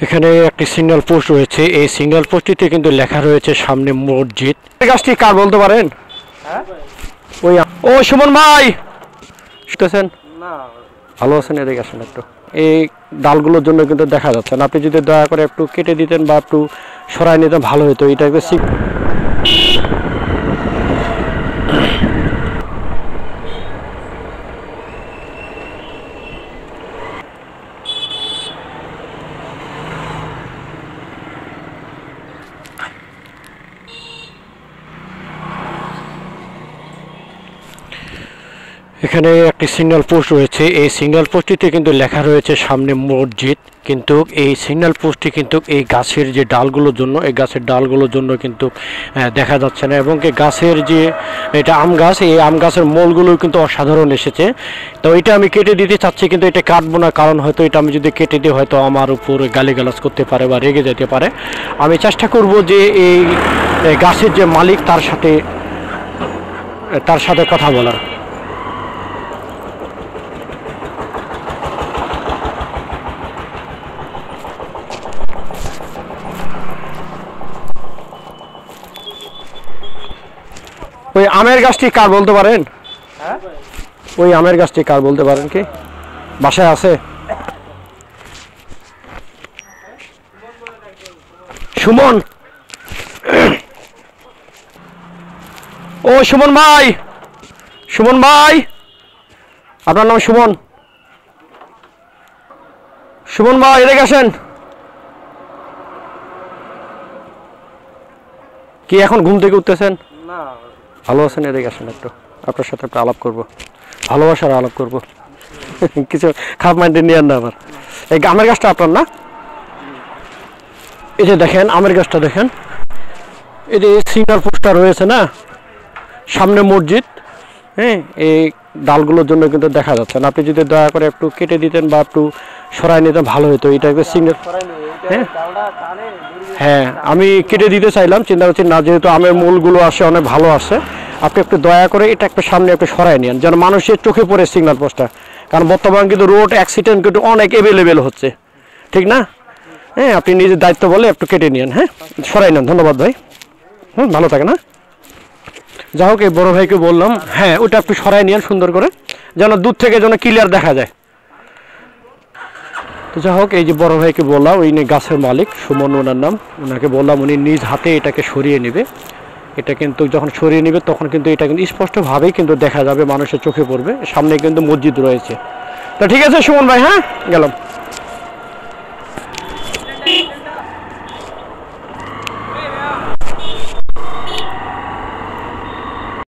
এখানে একটি signal post রয়েছে। এই সিগন্যাল পোস্টটিতে কিন্তু লেখা রয়েছে সামনে মসজিদ। এই গাছটি কার বলতে পারেন? ওই ও সুমন ভাই শুনতেছেন? ভালো আছেন? এদিকে আসেন একটু। এই ডালগুলোর জন্য কিন্তু দেখা যাচ্ছে না, আপনি যদি দয়া করে একটু কেটে দিতেন বা একটু সরাই নিতেন ভালো হতো। এটা এখানে একটি সিগন্যাল পোস্ট রয়েছে। এই সিগন্যাল পোস্টটিতে কিন্তু লেখা রয়েছে সামনে মসজিদ, কিন্তু এই সিগন্যাল পোস্টটি কিন্তু এই গাছের যে ডালগুলোর জন্য, এই গাছের ডালগুলোর জন্য কিন্তু দেখা যাচ্ছে না। এবং এই গাছের যে এটা আম গাছ, এই আম গাছের মূলগুলো কিন্তু অসাধারণ এসেছে। তো এটা আমি কেটে দিতে চাচ্ছি, কিন্তু এটা কাটবো না, কারণ হয়তো এটা আমি যদি কেটে দিই হয়তো আমার উপর গালিগালাজ করতে পারে বা রেগে যেতে পারে। আমি চেষ্টা করব যে এই গাছের যে মালিক তার সাথে কথা বলার। ওই আমের গাছটি কার বলতে পারেন? ওই আমের গাছটি কার বলতে পারেন? কি বাসায় আছে? সুমন, ও সুমন ভাই, সুমন ভাই, আপনার নাম সুমন? সুমন ভাই এদিকে আসেন। কি এখন ঘুম থেকে উঠতেছেন? না। ভালো আছেন? এদিকে আসেন একটু, আপনার সাথে একটা আলাপ করবো, ভালোবাসার আলাপ করবো। কিছু খারাপ মাইন্ডে নিয়েন না আমার। এই আমের গাছটা আপনার না? এই যে দেখেন আমের গাছটা দেখেন, এই যে সিগন্যাল পোস্টটা রয়েছে না সামনে মসজিদ, হ্যাঁ, এই ডালগুলোর জন্য কিন্তু দেখা যাচ্ছে না, আপনি যদি দয়া করে একটু কেটে দিতেন বা একটু সরাই নিতেন ভালো হতো। এটা সিগন্যাল, হ্যাঁ আমি কেটে দিতে চাইলাম, চিন্তা করছি না, যেহেতু আমের মূলগুলো আসে অনেক ভালো আসে, আপনি একটু দয়া করে এটা একটু সামনে একটু সরাই নিন যেন মানুষের চোখে পড়ে সিগন্যাল পোস্টটা, কারণ বর্তমানে কিন্তু রোড অ্যাক্সিডেন্ট কিন্তু অনেক অ্যাভেলেবেল হচ্ছে, ঠিক না? হ্যাঁ, আপনি নিজের দায়িত্ব বলে একটু কেটে নিন, হ্যাঁ সরাই নেন। ধন্যবাদ ভাই, ভালো থাকে না? যা হোক, এই বড় ভাইকে বললাম, হ্যাঁ ওটা একটু সরাই নিন সুন্দর করে, যেন দূর থেকে যেন ক্লিয়ার দেখা যায়। তো যা হোক, এই যে বড় ভাইকে বললাম, ওই গাছের মালিক সুমন ওনার নাম, ওনাকে বললাম উনি নিজ হাতে এটাকে সরিয়ে নেবে। এটা কিন্তু যখন সরিয়ে নেবে তখন কিন্তু এটা কিন্তু স্পষ্টভাবেই কিন্তু দেখা যাবে, মানুষের চোখে পড়বে, সামনে কিন্তু মসজিদ রয়েছে। তো ঠিক আছে সুমন ভাই, হ্যাঁ গেলাম।